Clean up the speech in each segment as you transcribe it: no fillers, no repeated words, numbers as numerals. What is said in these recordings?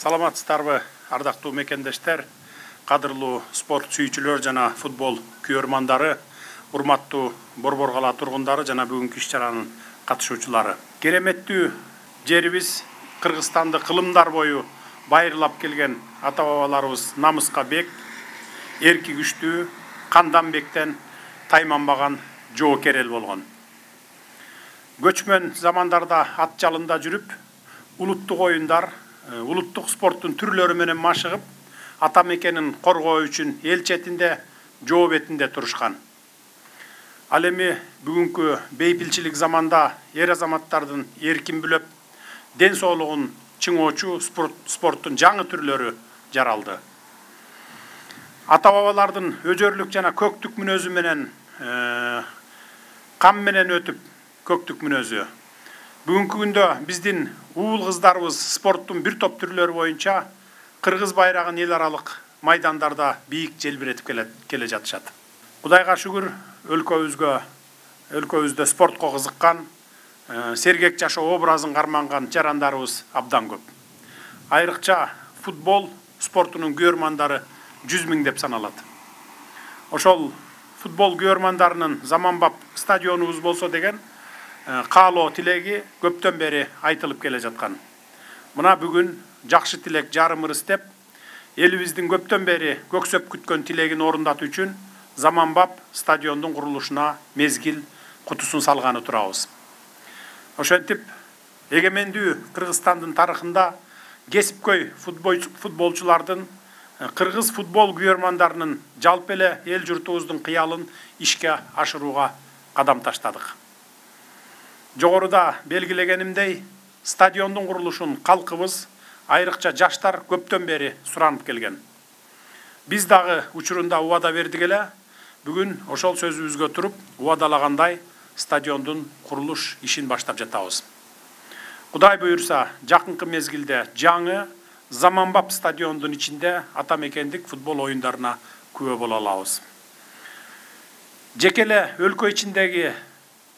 Саламатсыздарбы, ардактуу мекендештер, кадырлуу спорт сүйүүчүлөр жана футбол күйөрмандары, урматтуу Борбор кала тургундары жана бүгүнкү иш-чаранын катышуучулары. Кереметтүү жерибиз Кыргызстанды кылымдар бою байырлап келген ата-бабаларыбыз намыска бек, эрки күчтүү, кандан бектен тайманбаган жоокер эл болгон. Көчмөн замандарда ат жалында жүрүп, улуттук оюндар, улуттук спорттун түрлөрү менен машыгып, ата мекенин коргоо үчүн эл четинде, жоо бетинде турушкан. Ал эми бүгүнкү бейпилчилик заманда эр азаматтардын эркин бүлөп, ден соолугун чыңоочу спорттун жаңы түрлөрү жаралды. Ата-бабалардын өжөрлүк жана көктүк мүнөзү менен кам менен өтүп, көктүк мүнөзү. Бүгүнкү күндө биздин уул кыздарыбыз спорттун бир топ түрлөрү боюнча кыргыз байрагын эл аралык майдандарда бийик желбиретип келе жатышат. Кудайга шүгүр, өлкөбүздө спортко кызыккан, сергек жашоо образын карманган жарандарыбыз абдан көп. Айрыкча футбол спортунун күйөрмандары 100 миң деп саналат. Ошол футбол күйөрмандарынын заманбап стадионубуз болсо деген каалоо тилеги көптөн бери айтылып келе жаткан. Мына бүгүн жакшы тилек жарым ырыс деп, элибиздин көптөн бери көксөп күткөн тилегин орундатуу үчүн заманбап стадиондун курулушуна мезгил кутусун салганы турабыз. Ошентип, эгемендүү Кыргызстандын тарыхында кесипкөй футболчулардын, кыргыз футбол күйөрмандарынын жалпы эле эл журтубуздун кыялын ишке ашырууга кадам таштадык. Жогоруда белгилегенимдей, стадиондун курулушун калкыбыз, айрыкча жаштар көптөн бери суранып келген. Биз дагы учурунда убада бердик эле, бүгүн ошол сөзүбүзгө туруп, убадалагандай стадиондун курулуш ишин баштап жатабыз. Кудай буйрса, жакынкы мезгилде жаңы, заманбап стадиондун ичинде ата мекендик футбол оюндарына күбө боло алабыз. Жеке эле өлкө ичиндеги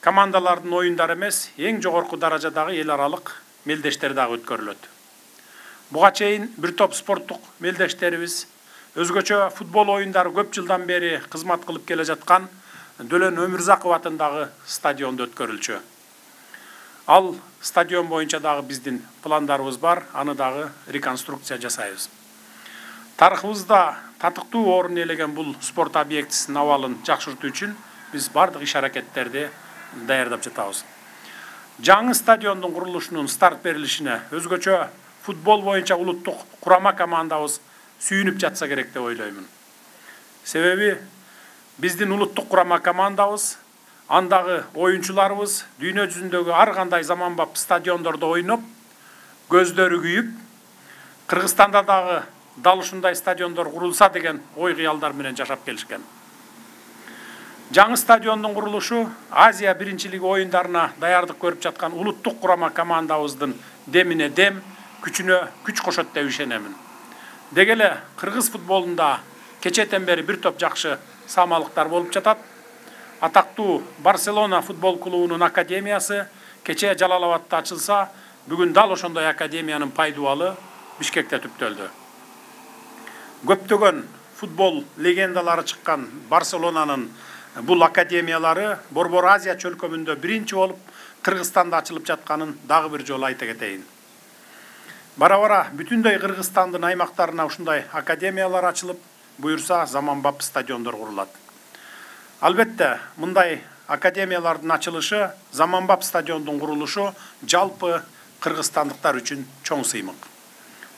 командалардын оюндары эмес, эң жогорку даражадагы эл аралык мелдештер дагы өткөрүлөт. Буга чейин бир топ спорттук мелдештерибиз өзгөчө футбол оюндары көп жылдан бери кызмат кылып келе жаткан Дөлөн Өмүрзаков атындагы стадиондо өткөрүлчү. Ал стадион боюнча дагы биздин пландарыбыз бар, аны дагы реконструкция жасайбыз. Тарыхыбызда татыктуу орун ээлеген бул спорт объектисинин абалын жакшыртуу үчүн биз бардык иш-аракеттерди даярдап жатабыз. Жаңы стадиондун курулушунун старт берилишине өзгөчө футбол боюнча улуттук курама командабыз сүйүнүп жатса керек деп ойлоймун. Себеби биздин улуттук курама командабыз, андагы оюнчуларыбыз дүйнө жүзүндөгү ар кандай заманбап стадиондордо ойноп, көздөрү күйүп, Кыргызстанда дагы дал ушундай стадиондор курулса деген ой кыялдар менен жашап келишкен. Жаңы стадиондун курулушу Азия биринчилиги оюндарына даярдык көрүп жаткан улуттук курама командабыздын демине дем, күчүнө күч кошот деп ишенемин. Деги эле кыргыз футболунда кечетен бери бир топ жакшы самалыктар болуп жатат. Атактуу Барселона футбол клубунун академиясы кече Жалалабадта ачылса, бүгүн дал ошондой академиянын пайдубалы Бишкекте түптөлдү. Көптөгөн футбол легендалары чыккан Барселонанын бул академиялары Борбор Азия чөлкөмүндө биринчи болуп Кыргызстанда ачылып жатканын дагы бир жолу айта кетейин. Бара-бара бүтүндөй Кыргызстандын аймактарына ушундай академиялар ачылып, буйрса заманбап стадиондор курулат. Албетте, мындай академиялардын ачылышы, заманбап стадиондун курулушу жалпы кыргызстандыктар үчүн чоң сыймык.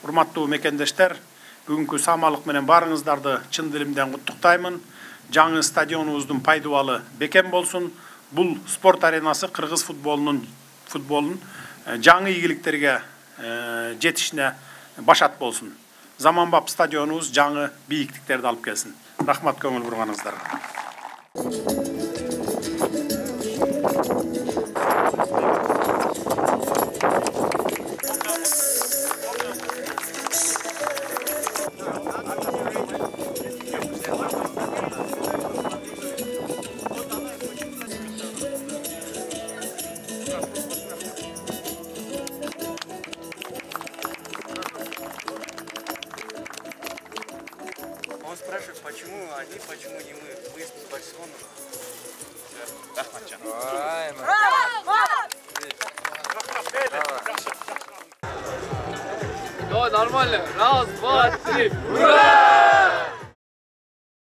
Урматтуу мекендештер, бүгүнкү самалык менен баарыңыздарды чын дилимден куттуктаймын. Жаңы стадионубуздун пайдубалы бекем болсун. Бул спорт аренасы кыргыз футболун жаңы ийгиликтерге жетишине башат болсун. Заманбап стадионубуз жаңы бийиктиктерди алып келсин. Рахмат көңүл бурганыңыздарга. Мы почему не мы? Мы с Барселоны. Рахматжан. Давай, нормально. Раз, два, три. Ура!